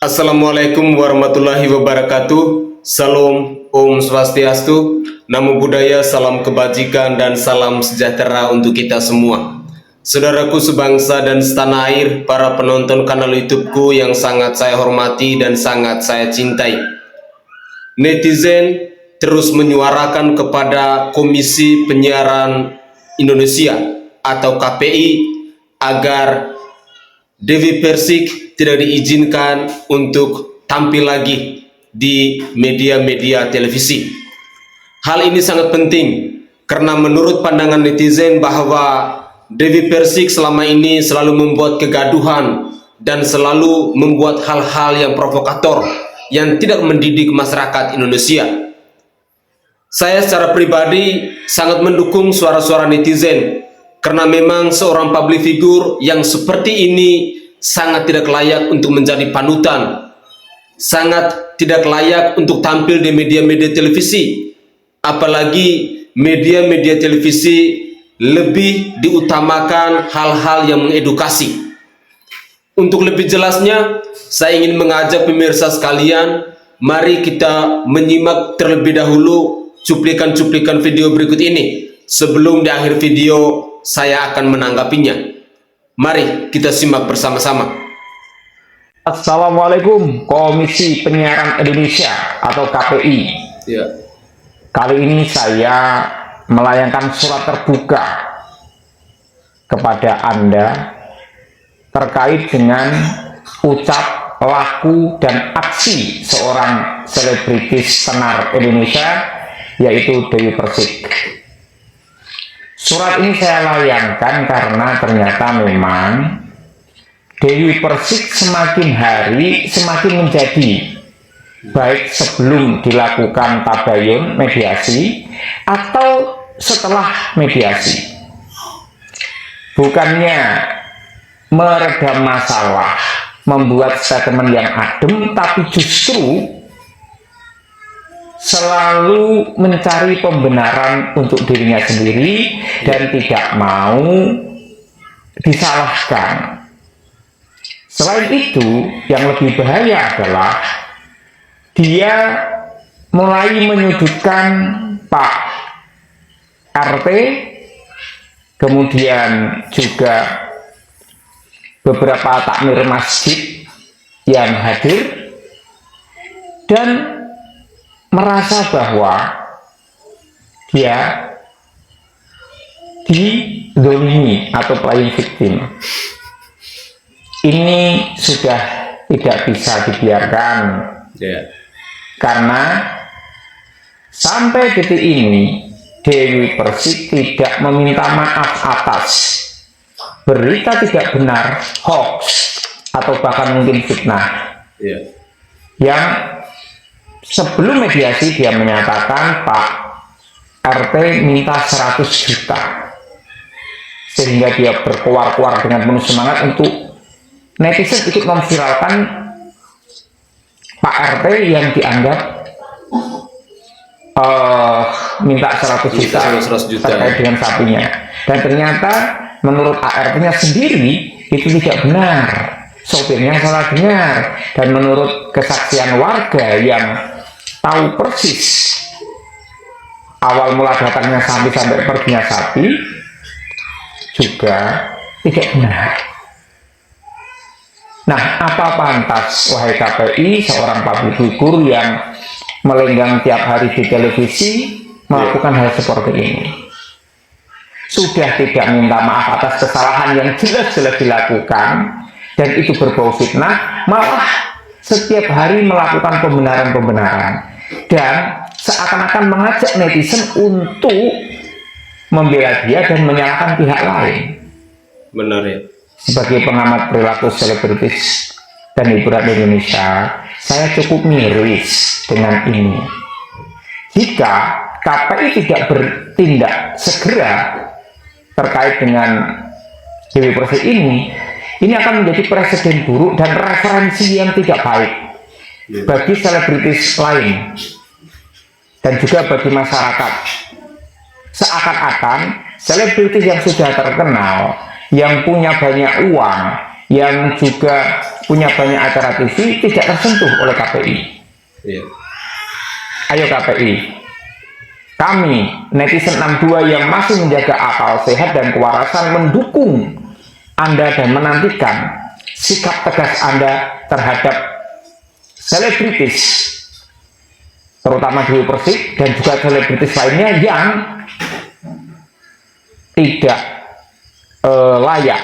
Assalamualaikum warahmatullahi wabarakatuh. Salam, Om Swastiastu, Namo Buddhaya, salam kebajikan dan salam sejahtera untuk kita semua. Saudaraku sebangsa dan setanah air, para penonton kanal YouTubeku yang sangat saya hormati dan sangat saya cintai. Netizen terus menyuarakan kepada Komisi Penyiaran Indonesia atau KPI agar Dewi Persik tidak diizinkan untuk tampil lagi di media-media televisi. Hal ini sangat penting karena menurut pandangan netizen bahwa Dewi Persik selama ini selalu membuat kegaduhan dan selalu membuat hal-hal yang provokator yang tidak mendidik masyarakat Indonesia. Saya secara pribadi sangat mendukung suara-suara netizen karena memang seorang public figure yang seperti ini sangat tidak layak untuk menjadi panutan, sangat tidak layak untuk tampil di media-media televisi, apalagi media-media televisi lebih diutamakan hal-hal yang mengedukasi. Untuk lebih jelasnya, saya ingin mengajak pemirsa sekalian, mari kita menyimak terlebih dahulu cuplikan-cuplikan video berikut ini. Sebelum di akhir video saya akan menanggapinya. Mari kita simak bersama-sama. Assalamualaikum Komisi Penyiaran Indonesia atau KPI. Ya. Kali ini saya melayangkan surat terbuka kepada Anda terkait dengan ucap, laku, dan aksi seorang selebritis tenar Indonesia, yaitu Dewi Persik. Surat ini saya layangkan karena ternyata memang Dewi Persik semakin hari semakin menjadi, baik sebelum dilakukan tabayun mediasi atau setelah mediasi. Bukannya meredam masalah, membuat statement yang adem, tapi justru selalu mencari pembenaran untuk dirinya sendiri dan tidak mau disalahkan. Selain itu, yang lebih bahaya adalah dia mulai menyudutkan Pak RT, kemudian juga beberapa takmir masjid yang hadir, dan merasa bahwa dia dizolimi atau playing victim. Ini sudah tidak bisa dibiarkan, karena sampai detik ini Dewi Persik tidak meminta maaf atas berita tidak benar, hoax, atau bahkan mungkin fitnah, yang sebelum mediasi dia menyatakan Pak RT minta 100 juta, sehingga dia berkuar-kuar dengan penuh semangat untuk netizen ikut memviralkan Pak RT yang dianggap minta 100 juta terkait dengan sapinya. Dan ternyata menurut ART-nya sendiri itu tidak benar, sopirnya salah dengar. Dan menurut kesaksian warga yang tahu persis awal mula datangnya sapi sampai perginya sapi juga tidak benar. Nah, apa pantas, wahai KPI, seorang public figure yang melenggang tiap hari di televisi melakukan hal seperti ini? Sudah tidak minta maaf atas kesalahan yang jelas-jelas dilakukan dan itu berbau fitnah, malah setiap hari melakukan pembenaran-pembenaran dan seakan-akan mengajak netizen untuk membela dia dan menyalahkan pihak lain. Benar ya. Sebagai pengamat perilaku selebritis dan hiburan Indonesia, saya cukup miris dengan ini. Jika KPI tidak bertindak segera terkait dengan Dewi Persik ini akan menjadi presiden buruk dan referensi yang tidak baik bagi selebritis lain dan juga bagi masyarakat. Seakan-akan selebritis yang sudah terkenal, yang punya banyak uang, yang juga punya banyak acara TV, tidak tersentuh oleh KPI. Iya. Ayo KPI, kami netizen 62 yang masih menjaga akal sehat dan kewarasan mendukung Anda dan menantikan sikap tegas Anda terhadap selebritis, terutama Dewi Persik dan juga selebritis lainnya yang tidak layak.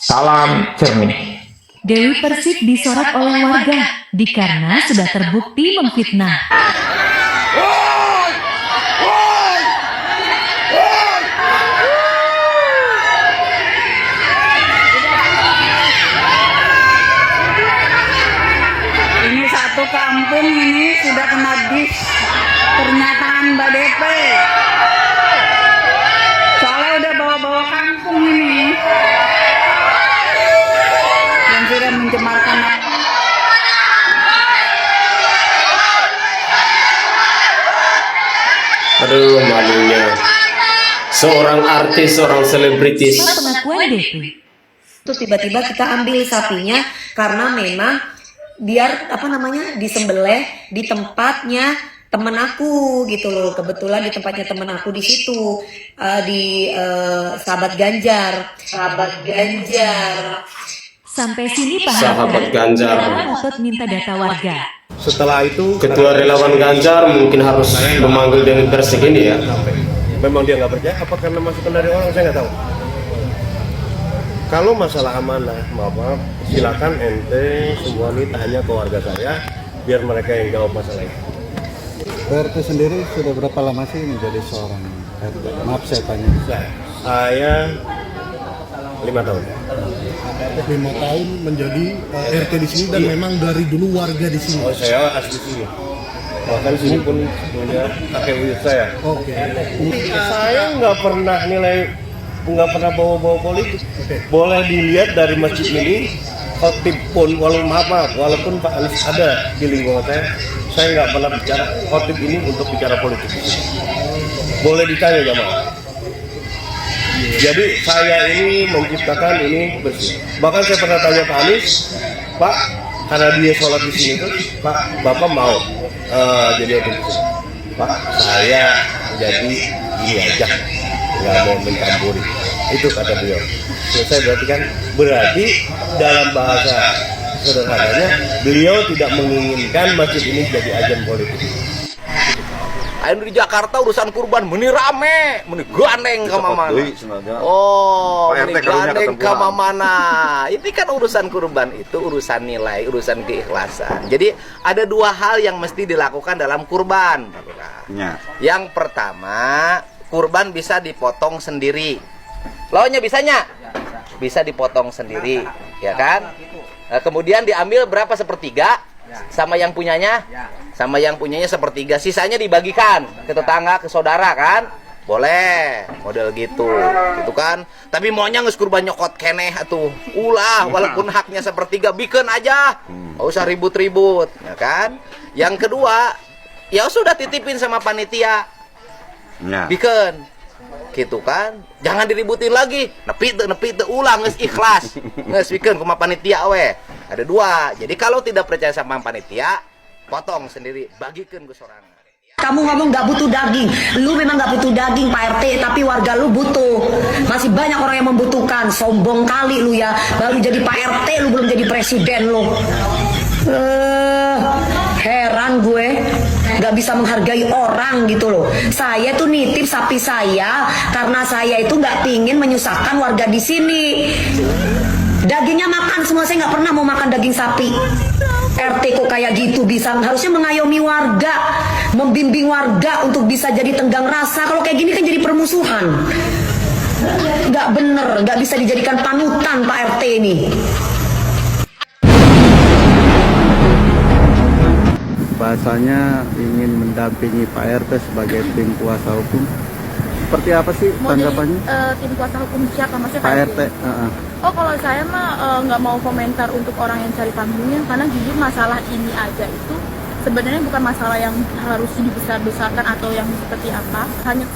Salam jernih. Dewi Persik disorot oleh warga dikarenakan sudah terbukti memfitnah. Ini satu kampung ini sudah kena dis pernyataan Mbak DP. Soalnya udah bawa-bawa kampung ini yang sudah mencemarkan nama. Aduh, malunya. Seorang artis, seorang selebritis. Pengakuan DP. Terus tiba-tiba kita ambil sapinya karena memang biar disembelih di tempatnya temen aku gitu loh. Kebetulan di tempatnya temen aku di situ di Sahabat Ganjar. Sampai sini Pak Sahabat Ganjar. Ngotot minta data warga. Setelah itu Ketua relawan Ganjar mungkin harus memanggil Dewi Persik ini ya. memang dia nggak percaya, apa karena masukan dari orang, saya nggak tahu. Kalau masalah amanah, maaf, silakan ente semua ini tanya ke warga saya, biar mereka yang jawab masalah ini. PRT sendiri sudah berapa lama sih menjadi seorang RT? Maaf saya tanya. Saya 5 tahun. 5 tahun menjadi RT di sini dan memang dari dulu warga di sini. Oh, saya asli sini. Bahkan sini pun punya kakek buyut saya. Oke. Saya nggak pernah nggak pernah bawa-bawa politik. Boleh dilihat dari masjid ini, khotib pun walaupun Pak Anies ada di lingkungan saya nggak pernah bicara khotib ini untuk bicara politik. Boleh ditanya jamaah. Jadi saya ini menciptakan ini bersih. Bahkan saya pernah tanya Pak Anies, Pak, karena dia sholat di sini tuh, Pak, Bapak mau jadi oposisi? Pak, saya jadi ini aja, nggak mau mencampuri. Itu kata beliau. Selesai berarti dalam bahasa sederhananya, beliau tidak menginginkan masjid ini jadi ajang politik. Ayo di Jakarta urusan kurban meni rame, meni gandeng ke mana? Oh, meni gandeng ke mana? Ini kan urusan kurban itu urusan nilai, urusan keikhlasan. Jadi ada dua hal yang mesti dilakukan dalam kurban. Yang pertama, kurban bisa dipotong sendiri. Launya bisanya? Bisa dipotong sendiri, ya kan? Nah, kemudian diambil berapa sepertiga sama yang punyanya? Sama yang punyanya sepertiga, sisanya dibagikan ke tetangga, ke saudara kan? Boleh, model gitu kan? Tapi maunya nges kurban nyokot keneh atuh. Ulah, walaupun haknya sepertiga, bikin aja. Nggak usah ribut-ribut, ya kan? Yang kedua, ya sudah titipin sama panitia. Bikin. Gitu kan? Jangan diributin lagi. Nepi teu ulah geus ikhlas. Geus bikin kumaha panitia we. Ada dua. Jadi kalau tidak percaya sama panitia, potong sendiri, bagikan ke sorangan. Kamu ngomong nggak butuh daging, lu memang nggak butuh daging Pak RT, tapi warga lu butuh. Masih banyak orang yang membutuhkan. Sombong kali lu ya, baru jadi Pak RT lu belum jadi presiden lu. Heran gue, nggak bisa menghargai orang gitu loh. Saya tuh nitip sapi saya karena saya itu nggak pingin menyusahkan warga di sini. Dagingnya makan semua, saya nggak pernah mau makan daging sapi. RT kok kayak gitu, bisa harusnya mengayomi warga, membimbing warga untuk bisa jadi tenggang rasa. Kalau kayak gini kan jadi permusuhan. Nggak bener, nggak bisa dijadikan panutan Pak RT ini. Bahasanya ingin mendampingi Pak RT sebagai tim kuasa hukum. Seperti apa sih tanggapannya? Tim kuasa hukum siapa? Maksudnya Pak RT? Oh, kalau saya mah nggak mau komentar untuk orang yang cari panggungnya, karena jujur masalah ini aja itu sebenarnya bukan masalah yang harus dibesar-besarkan atau yang seperti apa. Hanya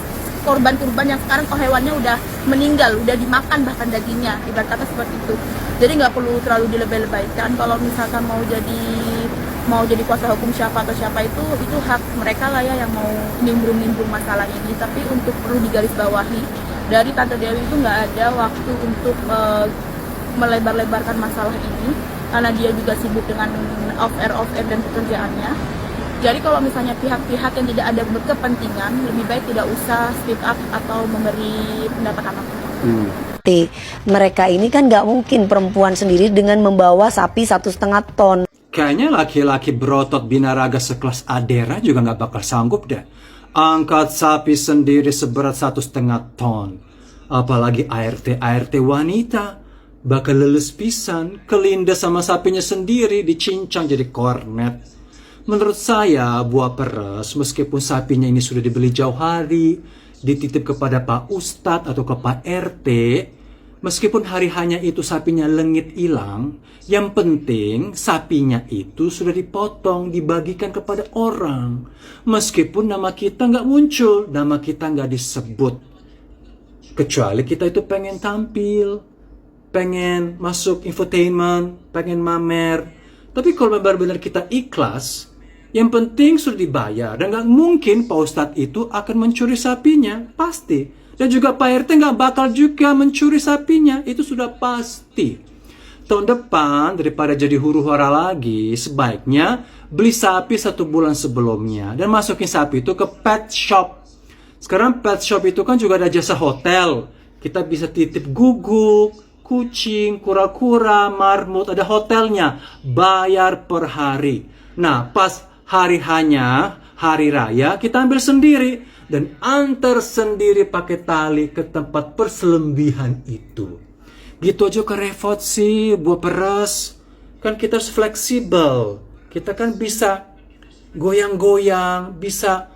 korban-korban yang sekarang hewannya udah meninggal, udah dimakan bahkan dagingnya, ibarat kata seperti itu. Jadi nggak perlu terlalu dilebay-lebaykan. Kalau misalkan mau jadi kuasa hukum siapa atau siapa itu hak mereka lah ya yang mau nimbrung masalah ini. Tapi untuk perlu digarisbawahi, dari Tante Dewi itu nggak ada waktu untuk melebar-lebarkan masalah ini, karena dia juga sibuk dengan off air dan pekerjaannya. Jadi kalau misalnya pihak-pihak yang tidak ada berkepentingan, lebih baik tidak usah speak up atau memberi pendapat apapun. Mereka ini kan nggak mungkin perempuan sendiri dengan membawa sapi 1,5 ton. Kayaknya laki-laki berotot binaraga sekelas Adera juga nggak bakal sanggup deh angkat sapi sendiri seberat 1,5 ton. Apalagi ART wanita bakal leles pisan, kelindes sama sapinya sendiri, dicincang jadi kornet. Menurut saya, buah peres, meskipun sapinya ini sudah dibeli jauh hari, dititip kepada Pak Ustadz atau ke Pak RT, meskipun hari hanya itu sapinya lengit hilang, yang penting sapinya itu sudah dipotong, dibagikan kepada orang. Meskipun nama kita nggak muncul, nama kita nggak disebut. Kecuali kita itu pengen tampil, pengen masuk infotainment, pengen mamer. Tapi kalau benar-benar kita ikhlas, yang penting sudah dibayar. Dan nggak mungkin Pak Ustadz itu akan mencuri sapinya, pasti. Dan juga Pak RT nggak bakal juga mencuri sapinya, itu sudah pasti. Tahun depan, daripada jadi huru-hara lagi, sebaiknya beli sapi 1 bulan sebelumnya. Dan masukin sapi itu ke pet shop. Sekarang pet shop itu kan juga ada jasa hotel. Kita bisa titip guguk, kucing, kura-kura, marmut, ada hotelnya. Bayar per hari. Nah, pas hari raya, kita ambil sendiri. Dan antar sendiri pakai tali ke tempat perselembihan itu. Gitu aja ke repot sih, buah peres. Kan kita harus fleksibel. Kita kan bisa goyang-goyang, bisa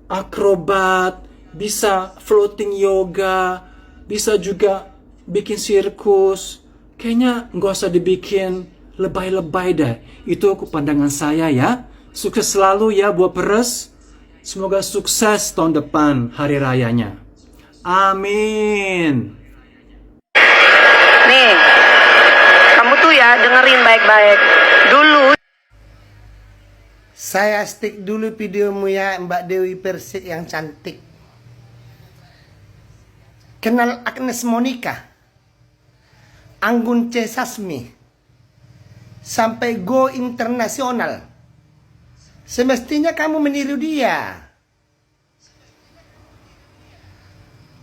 akrobat, bisa floating yoga, bisa juga bikin sirkus. Kayaknya nggak usah dibikin lebay-lebay deh. Itu pandangan saya ya. Sukses selalu ya buah peres. Semoga sukses tahun depan hari rayanya. Amin. Nih, kamu tuh ya dengerin baik-baik. Dulu saya stick dulu videomu ya, Mbak Dewi Persik yang cantik. Kenal Agnes Monica, Anggun C. Sasmi, sampai go internasional. Semestinya kamu meniru dia.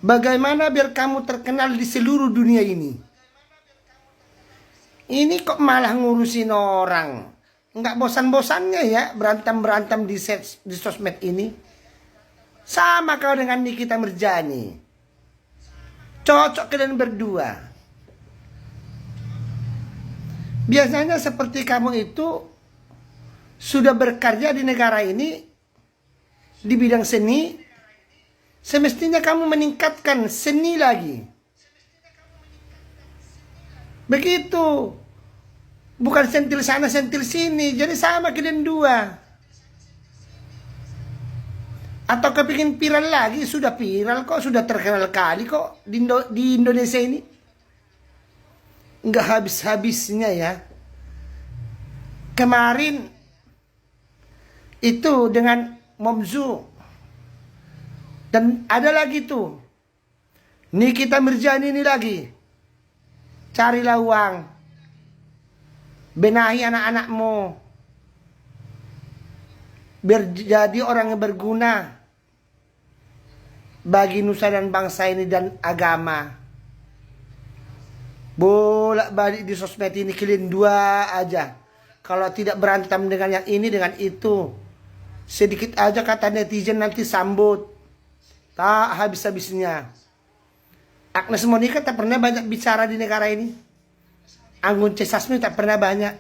Bagaimana biar kamu terkenal di seluruh dunia ini? Ini kok malah ngurusin orang. Nggak bosan-bosannya ya berantem-berantem di sosmed ini. Sama kau dengan Nikita Mirjani. Cocok kalian berdua. Biasanya seperti kamu itu sudah bekerja di negara ini di bidang seni, semestinya kamu meningkatkan seni lagi. Begitu. Bukan sentil sana, sentil sini. Jadi sama kalian dua. Atau kepingin viral lagi, sudah viral kok, sudah terkenal kali kok di Indonesia ini. Nggak habis-habisnya ya. Kemarin itu dengan Momzu. Dan ada lagi tuh Nikita Mirjani ini lagi. Carilah uang. Benahi anak-anakmu. Biar jadi orang yang berguna bagi nusa dan bangsa ini dan agama. Bolak-balik di sosmed ini kalian dua aja. Kalau tidak berantem dengan yang ini, dengan itu, sedikit aja kata netizen nanti sambut. Tak habis-habisnya. Agnes Monica tak pernah banyak bicara di negara ini. Anggun C. Sasmi tak pernah banyak.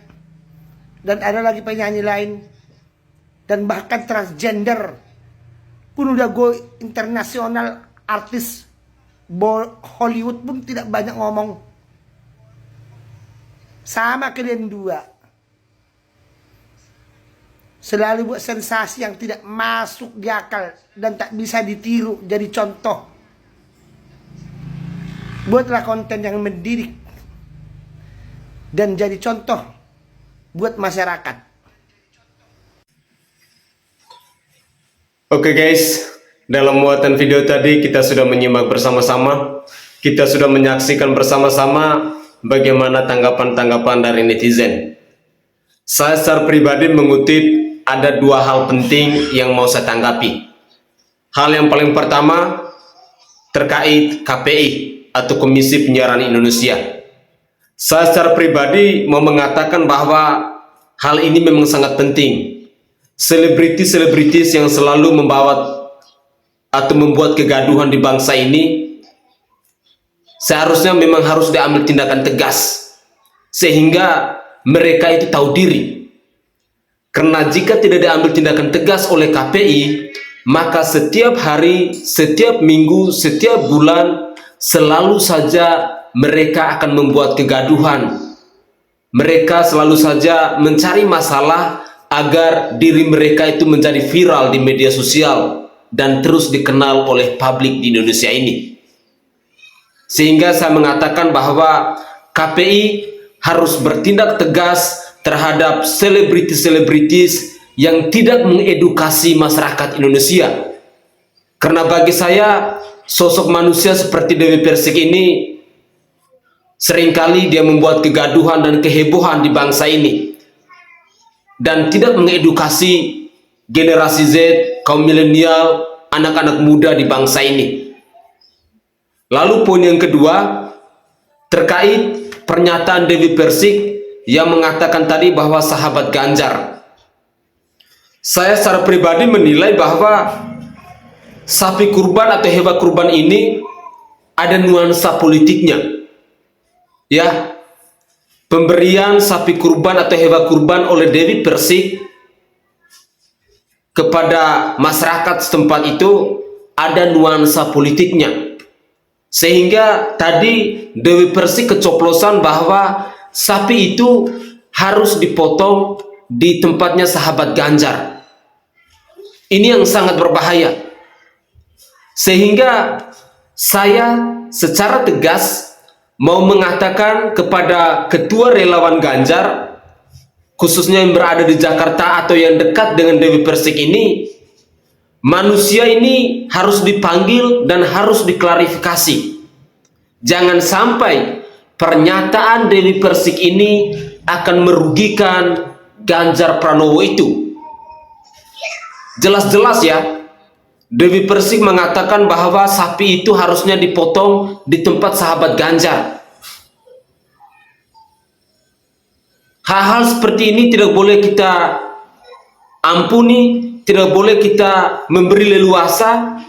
Dan ada lagi penyanyi lain. Dan bahkan transgender pun udah go internasional, artis Hollywood pun tidak banyak ngomong. Sama kalian dua. Selalu buat sensasi yang tidak masuk di akal dan tak bisa ditiru jadi contoh Buatlah konten yang mendidik dan jadi contoh buat masyarakat. Oke guys, dalam muatan video tadi kita sudah menyimak bersama-sama, kita sudah menyaksikan bersama-sama bagaimana tanggapan-tanggapan dari netizen. Saya secara pribadi mengutip ada dua hal penting yang mau saya tanggapi. Hal yang paling pertama terkait KPI atau Komisi Penyiaran Indonesia. Saya secara pribadi mau mengatakan bahwa hal ini memang sangat penting. Selebritis-selebritis yang selalu membawa atau membuat kegaduhan di bangsa ini seharusnya memang harus diambil tindakan tegas sehingga mereka itu tahu diri. Karena jika tidak diambil tindakan tegas oleh KPI, maka setiap hari, setiap minggu, setiap bulan selalu saja mereka akan membuat kegaduhan. Mereka selalu saja mencari masalah agar diri mereka itu menjadi viral di media sosial dan terus dikenal oleh publik di Indonesia ini. Sehingga saya mengatakan bahwa KPI harus bertindak tegas terhadap selebritis-selebritis yang tidak mengedukasi masyarakat Indonesia. Karena bagi saya, sosok manusia seperti Dewi Persik ini seringkali dia membuat kegaduhan dan kehebohan di bangsa ini dan tidak mengedukasi generasi Z, kaum milenial, anak-anak muda di bangsa ini. Lalu poin yang kedua terkait pernyataan Dewi Persik yang mengatakan tadi bahwa sahabat Ganjar. Saya secara pribadi menilai bahwa sapi kurban atau hewan kurban ini ada nuansa politiknya. Ya, pemberian sapi kurban atau hewan kurban oleh Dewi Persik kepada masyarakat setempat itu ada nuansa politiknya. Sehingga tadi Dewi Persik kecoplosan bahwa sapi itu harus dipotong di tempatnya sahabat Ganjar. Ini yang sangat berbahaya. Sehingga saya secara tegas mau mengatakan kepada ketua relawan Ganjar, khususnya yang berada di Jakarta atau yang dekat dengan Dewi Persik ini, manusia ini harus dipanggil dan harus diklarifikasi. Jangan sampai pernyataan Dewi Persik ini akan merugikan Ganjar Pranowo itu. Jelas-jelas ya, Dewi Persik mengatakan bahwa sapi itu harusnya dipotong di tempat sahabat Ganjar. Hal-hal seperti ini tidak boleh kita ampuni, tidak boleh kita memberi leluasa,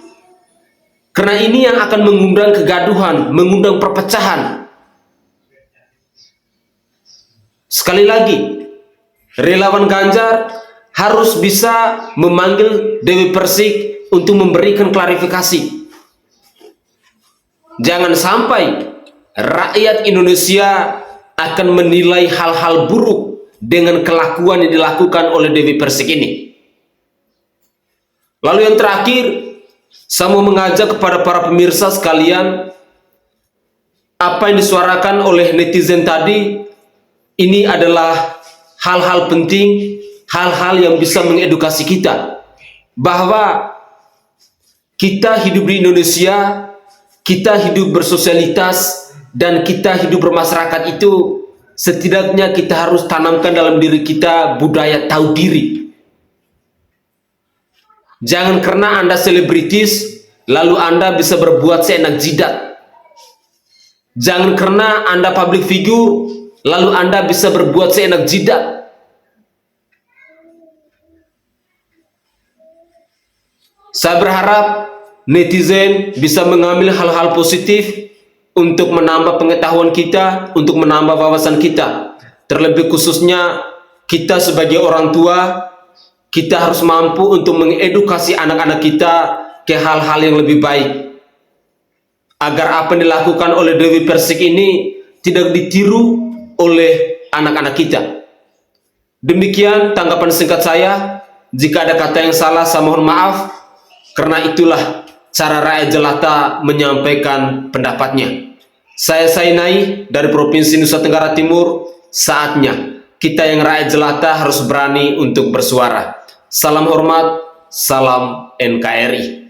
karena ini yang akan mengundang kegaduhan, mengundang perpecahan. Sekali lagi, relawan Ganjar harus bisa memanggil Dewi Persik untuk memberikan klarifikasi. Jangan sampai rakyat Indonesia akan menilai hal-hal buruk dengan kelakuan yang dilakukan oleh Dewi Persik ini. Lalu yang terakhir, saya mau mengajak kepada para pemirsa sekalian, apa yang disuarakan oleh netizen tadi, ini adalah hal-hal penting, hal-hal yang bisa mengedukasi kita, bahwa kita hidup di Indonesia, kita hidup bersosialitas, dan kita hidup bermasyarakat itu setidaknya kita harus tanamkan dalam diri kita budaya tahu diri. Jangan karena Anda selebritis lalu Anda bisa berbuat seenak jidat. Jangan karena Anda public figure lalu Anda bisa berbuat seenak jidat. Saya berharap netizen bisa mengambil hal-hal positif untuk menambah pengetahuan kita, untuk menambah wawasan kita. Terlebih khususnya kita sebagai orang tua, kita harus mampu untuk mengedukasi anak-anak kita ke hal-hal yang lebih baik. Agar apa yang dilakukan oleh Dewi Persik ini tidak ditiru oleh anak-anak kita. Demikian tanggapan singkat saya. Jika ada kata yang salah, saya mohon maaf. Karena itulah cara rakyat jelata menyampaikan pendapatnya. Saya Sainai dari Provinsi Nusa Tenggara Timur. Saatnya kita yang rakyat jelata harus berani untuk bersuara. Salam hormat, salam NKRI.